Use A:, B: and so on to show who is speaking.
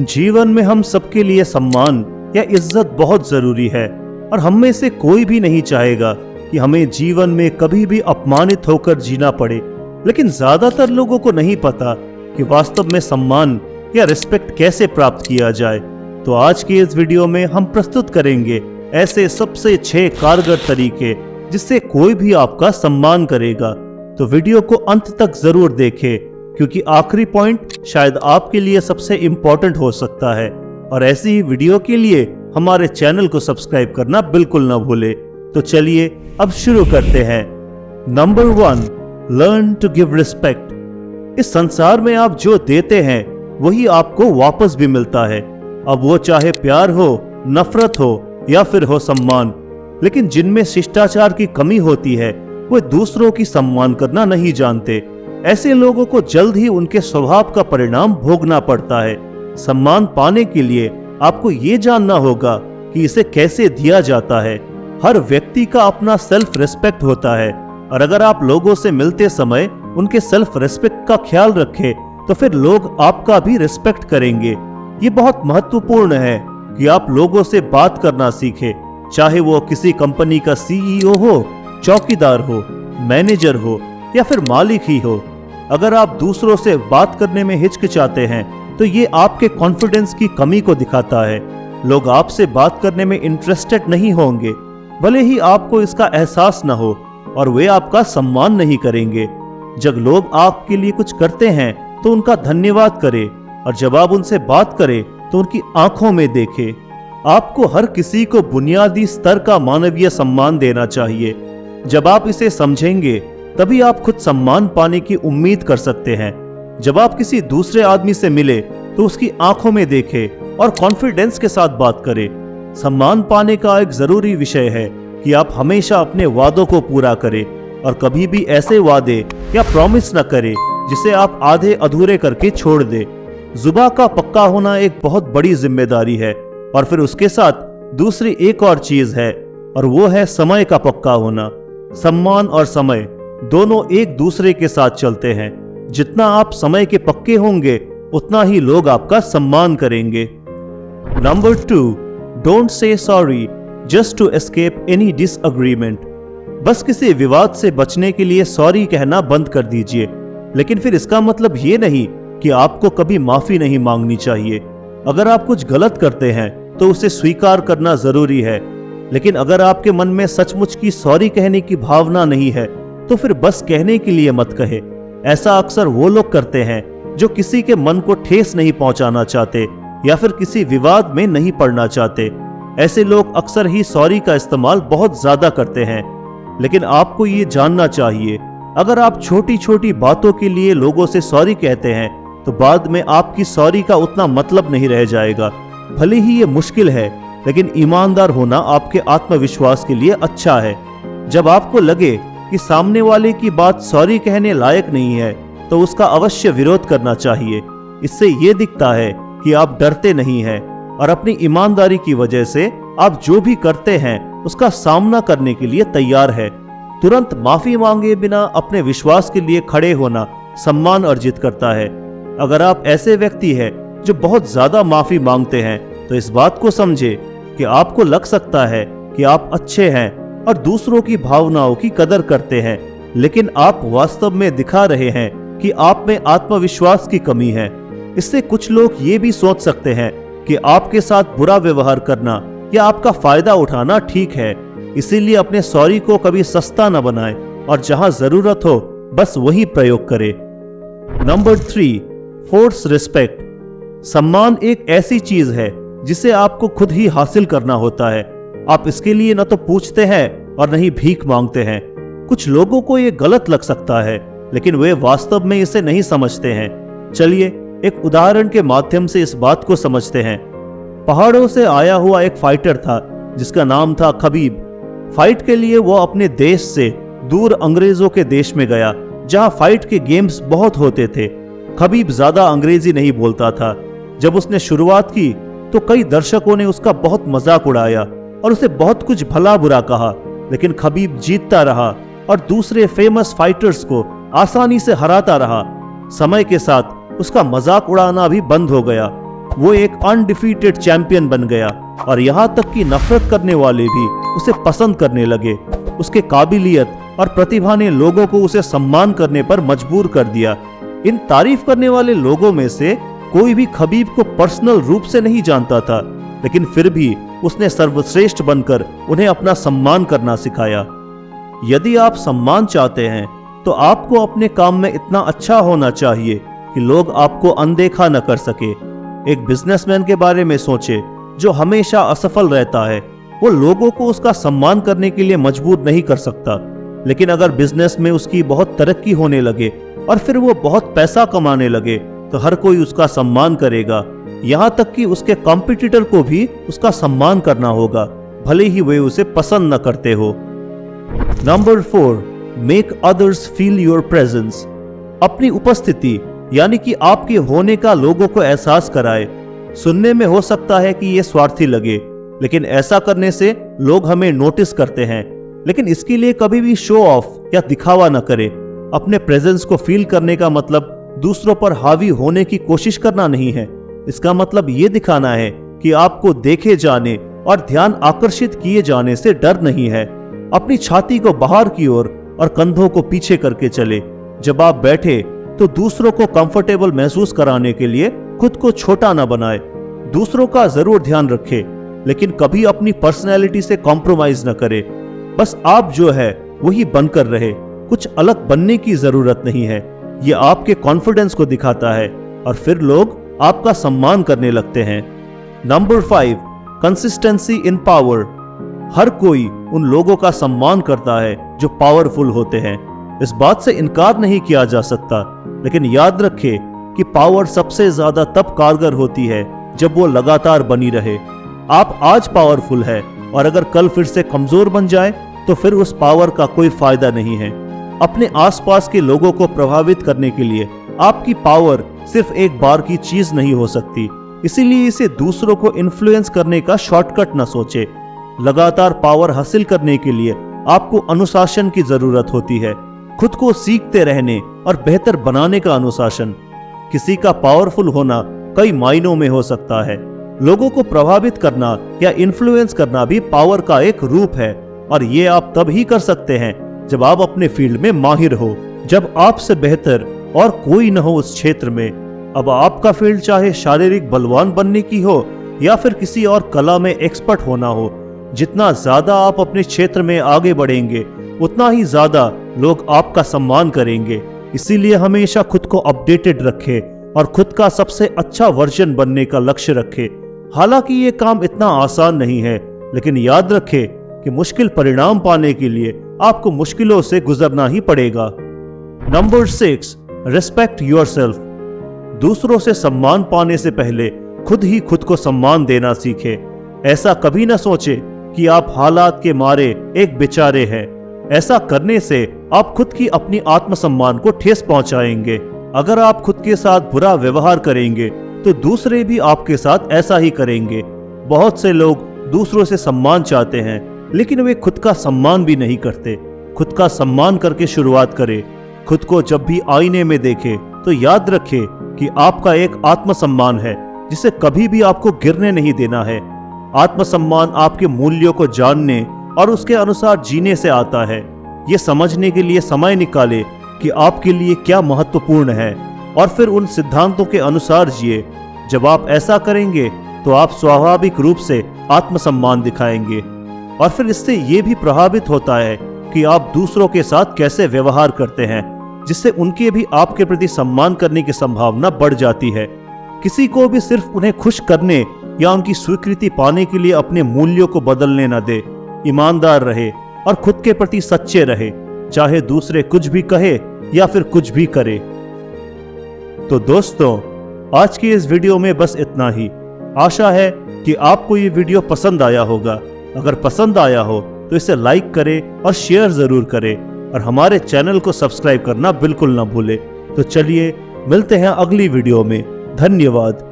A: जीवन में हम सबके लिए सम्मान या इज्जत बहुत जरूरी है और हम में से कोई भी नहीं चाहेगा कि हमें जीवन में कभी भी अपमानित होकर जीना पड़े। लेकिन ज्यादातर लोगों को नहीं पता कि वास्तव में सम्मान या रिस्पेक्ट कैसे प्राप्त किया जाए। तो आज के इस वीडियो में हम प्रस्तुत करेंगे ऐसे सबसे 6 कारगर तरीके जिससे कोई भी आपका सम्मान करेगा। तो वीडियो को अंत तक जरूर देखें क्योंकि आखिरी पॉइंट शायद आपके लिए सबसे इम्पोर्टेंट हो सकता है। और ऐसी ही वीडियो के लिए हमारे चैनल को सब्सक्राइब करना बिल्कुल न भूले। तो चलिए अब शुरू करते हैं। Number 1, learn to give respect. इस संसार में आप जो देते हैं वही आपको वापस भी मिलता है। अब वो चाहे प्यार हो, नफरत हो या फिर हो सम्मान। लेकिन जिनमें शिष्टाचार की कमी होती है वो दूसरों की सम्मान करना नहीं जानते। ऐसे लोगों को जल्द ही उनके स्वभाव का परिणाम भोगना पड़ता है। सम्मान पाने के लिए आपको ये जानना होगा कि इसे कैसे दिया जाता है। हर व्यक्ति का अपना सेल्फ रिस्पेक्ट होता है और अगर आप लोगों से मिलते समय उनके सेल्फ रिस्पेक्ट का ख्याल रखें तो फिर लोग आपका भी रिस्पेक्ट करेंगे। ये बहुत महत्वपूर्ण है कि आप लोगों से बात करना सीखें, चाहे वो किसी कंपनी का सीईओ हो, चौकीदार हो, मैनेजर हो या फिर मालिक ही हो। अगर आप दूसरों से बात करने में हिचकिचाते हैं तो ये आपके कॉन्फिडेंस की कमी को दिखाता है। लोग आपसे बात करने में इंटरेस्टेड नहीं होंगे, भले ही आपको इसका एहसास न हो, और वे आपका सम्मान नहीं करेंगे। जब लोग आपके लिए कुछ करते हैं तो उनका धन्यवाद करें और जब आप उनसे बात करें तो उनकी आंखों में देखें। आपको हर किसी को बुनियादी स्तर का मानवीय सम्मान देना चाहिए। जब आप इसे समझेंगे तभी आप खुद सम्मान पाने की उम्मीद कर सकते हैं। जब आप किसी दूसरे आदमी से मिले तो उसकी आंखों में देखें और कॉन्फिडेंस के साथ बात करें। सम्मान पाने का एक जरूरी विषय है कि आप हमेशा अपने वादों को पूरा करें और कभी भी ऐसे वादे या प्रॉमिस न करें जिसे आप आधे अधूरे करके छोड़ दें। जुबान का पक्का होना एक बहुत बड़ी जिम्मेदारी है और फिर उसके साथ दूसरी एक और चीज है और वो है समय का पक्का होना। सम्मान और समय दोनों एक दूसरे के साथ चलते हैं। जितना आप समय के पक्के होंगे उतना ही लोग आपका सम्मान करेंगे। Number 2, don't say sorry just to escape any disagreement. बस किसी विवाद से बचने के लिए सॉरी कहना बंद कर दीजिए, लेकिन फिर इसका मतलब ये नहीं कि आपको कभी माफी नहीं मांगनी चाहिए। अगर आप कुछ गलत करते हैं तो उसे स्वीकार करना जरूरी है, लेकिन अगर आपके मन में सचमुच की सॉरी कहने की भावना नहीं है तो फिर बस कहने के लिए मत कहे। ऐसा अक्सर वो लोग करते हैं जो किसी के मन को ठेस नहीं पहुंचाना चाहते या फिर किसी विवाद में नहीं पड़ना चाहते। ऐसे लोग अक्सर ही सॉरी का इस्तेमाल बहुत ज्यादा करते हैं। लेकिन आपको ये जानना चाहिए, अगर आप छोटी छोटी बातों के लिए लोगों से सॉरी कहते हैं तो बाद में आपकी सॉरी का उतना मतलब नहीं रह जाएगा। भले ही ये मुश्किल है, लेकिन ईमानदार होना आपके आत्मविश्वास के लिए अच्छा है। जब आपको लगे कि सामने वाले की बात सॉरी कहने लायक नहीं है तो उसका अवश्य विरोध करना चाहिए। इससे ये दिखता है कि आप डरते नहीं हैं और अपनी ईमानदारी की वजह से आप जो भी करते हैं उसका सामना करने के लिए तैयार है। तुरंत माफी मांगे बिना अपने विश्वास के लिए खड़े होना सम्मान अर्जित करता है। अगर आप ऐसे व्यक्ति हैं जो बहुत ज्यादा माफी मांगते हैं तो इस बात को समझे कि आपको लग सकता है कि आप अच्छे हैं और दूसरों की भावनाओं की कदर करते हैं, लेकिन आप वास्तव में दिखा रहे हैं कि आप में आत्मविश्वास की कमी है। इससे कुछ लोग ये भी सोच सकते हैं कि आपके साथ बुरा व्यवहार करना या आपका फायदा उठाना ठीक है। इसीलिए अपने सॉरी को कभी सस्ता न बनाएं और जहां जरूरत हो बस वही प्रयोग करें। Number 3, force respect. सम्मान एक ऐसी चीज है जिसे आपको खुद ही हासिल करना होता है। आप इसके लिए न तो पूछते हैं और न ही भीख मांगते हैं। कुछ लोगों को ये गलत लग सकता है, लेकिन वे वास्तव में इसे नहीं समझते हैं। चलिए एक उदाहरण के माध्यम से इस बात को समझते हैं। पहाड़ों से आया हुआ एक फाइटर था जिसका नाम था खबीब। फाइट के लिए वो अपने देश से दूर अंग्रेजों के देश में गया जहां फाइट के गेम्स बहुत होते थे। खबीब ज्यादा अंग्रेजी नहीं बोलता था। जब उसने शुरुआत की तो कई दर्शकों ने उसका बहुत मजाक उड़ाया और उसे बहुत कुछ भला बुरा कहा, लेकिन खबीब जीतता रहा और दूसरे फेमस फाइटर्स को आसानी से हराता रहा। समय के साथ उसका मजाक उड़ाना भी बंद हो गया। वो एक अनडिफीटेड चैंपियन बन गया और यहाँ तक कि नफरत करने वाले भी उसे पसंद करने लगे। उसके काबिलियत और प्रतिभा ने लोगों को उसे सम्मान करने पर मजबूर कर दिया। इन तारीफ करने वाले लोगों में से कोई भी खबीब को पर्सनल रूप से नहीं जानता था, लेकिन फिर भी उसने सर्वश्रेष्ठ बनकर उन्हें अपना सम्मान करना सिखाया। यदि आप सम्मान चाहते हैं तो आपको अपने काम में इतना अच्छा होना चाहिए कि लोग आपको अनदेखा न कर सके। एक बिजनेसमैन के बारे में सोचे जो हमेशा असफल रहता है। वो लोगों को उसका सम्मान करने के लिए मजबूर नहीं कर सकता, लेकिन अगर बिजनेस में उसकी बहुत तरक्की होने लगे और फिर वो बहुत पैसा कमाने लगे तो हर कोई उसका सम्मान करेगा। यहाँ तक कि उसके कॉम्पिटिटर को भी उसका सम्मान करना होगा, भले ही वे उसे पसंद न करते हो। Number 4, make others feel your presence. अपनी उपस्थिति यानी कि आपके होने का लोगों को एहसास कराए। सुनने में हो सकता है कि ये स्वार्थी लगे, लेकिन ऐसा करने से लोग हमें नोटिस करते हैं। लेकिन इसके लिए कभी भी शो ऑफ या दिखावा न करें। अपने प्रेजेंस को फील करने का मतलब दूसरों पर हावी होने की कोशिश करना नहीं है। इसका मतलब ये दिखाना है कि आपको देखे जाने और ध्यान आकर्षित किए जाने से डर नहीं है। अपनी छाती को बाहर की ओर और कंधों को पीछे करके चले। जब आप बैठे तो दूसरों को कंफर्टेबल महसूस कराने के लिए खुद को छोटा ना बनाए। दूसरों का जरूर ध्यान रखे, लेकिन कभी अपनी पर्सनैलिटी से कॉम्प्रोमाइज न करे। बस आप जो है वही बनकर रहे, कुछ अलग बनने की जरूरत नहीं है। ये आपके कॉन्फिडेंस को दिखाता है और फिर लोग आपका सम्मान करने लगते हैं। Number 5, consistency in power. हर कोई उन लोगों का सम्मान करता है जो पावरफुल होते हैं। इस बात से इनकार नहीं किया जा सकता, लेकिन याद रखें कि पावर सबसे ज्यादा तब कारगर होती है जब वो लगातार बनी रहे। आप आज पावरफुल है और अगर कल फिर से कमजोर बन जाए तो फिर उस पावर का कोई फायदा नहीं है। अपने आसपास के लोगों को प्रभावित करने के लिए आपकी पावर सिर्फ एक बार की चीज नहीं हो सकती, इसीलिए इसे दूसरों को इन्फ्लुएंस करने का शॉर्टकट न सोचे। लगातार पावर हासिल करने के लिए आपको अनुशासन की जरूरत होती है, खुद को सीखते रहने और बेहतर बनाने का अनुशासन। किसी का पावरफुल होना कई मायनों में हो सकता है। लोगों को प्रभावित करना या इन्फ्लुएंस करना भी पावर का एक रूप है, और ये आप तब ही कर सकते हैं जब आप अपने फील्ड में माहिर हो, जब आपसे बेहतर और कोई न हो उस क्षेत्र में। अब आपका फील्ड चाहे शारीरिक बलवान बनने की हो या फिर किसी और कला में एक्सपर्ट होना हो, जितना ज्यादा आप अपने क्षेत्र में आगे बढ़ेंगे उतना ही ज्यादा लोग आपका सम्मान करेंगे। इसीलिए हमेशा खुद को अपडेटेड रखें और खुद का सबसे अच्छा वर्जन बनने का लक्ष्य रखें। हालांकि ये काम इतना आसान नहीं है, लेकिन याद रखें कि मुश्किल परिणाम पाने के लिए आपको मुश्किलों से गुजरना ही पड़ेगा। Number 6, respect yourself. दूसरों से सम्मान पाने से पहले खुद ही खुद को सम्मान देना सीखें। ऐसा कभी ना सोचे कि आप हालात के मारे एक बेचारे हैं। ऐसा करने से आप खुद की अपनी आत्मसम्मान को ठेस पहुंचाएंगे। अगर आप खुद के साथ बुरा व्यवहार करेंगे तो दूसरे भी आपके साथ ऐसा ही करेंगे। बहुत से लोग दूसरों से सम्मान चाहते हैं, लेकिन वे खुद का सम्मान भी नहीं करते। खुद का सम्मान करके शुरुआत करें। खुद को जब भी आईने में देखें तो याद रखें कि आपका एक आत्मसम्मान है जिसे कभी भी आपको गिरने नहीं देना है। आत्मसम्मान आपके मूल्यों को जानने और उसके अनुसार जीने से आता है। ये समझने के लिए समय निकाले कि आपके लिए क्या महत्वपूर्ण है और फिर उन सिद्धांतों के अनुसार जिए। जब आप ऐसा करेंगे तो आप स्वाभाविक रूप से आत्मसम्मान दिखाएंगे, और फिर इससे ये भी प्रभावित होता है कि आप दूसरों के साथ कैसे व्यवहार करते हैं, जिससे उनके भी आपके प्रति सम्मान करने की संभावना बढ़ जाती है। किसी को भी सिर्फ उन्हें खुश करने या उनकी स्वीकृति पाने के लिए अपने मूल्यों को बदलने न दे। ईमानदार रहे और खुद के प्रति सच्चे रहे, चाहे दूसरे कुछ भी कहे या फिर कुछ भी करे। तो दोस्तों, आज की इस वीडियो में बस इतना ही। आशा है कि आपको ये वीडियो पसंद आया होगा। अगर पसंद आया हो तो इसे लाइक करें और शेयर जरूर करें, और हमारे चैनल को सब्सक्राइब करना बिल्कुल ना भूलें। तो चलिए मिलते हैं अगली वीडियो में। धन्यवाद।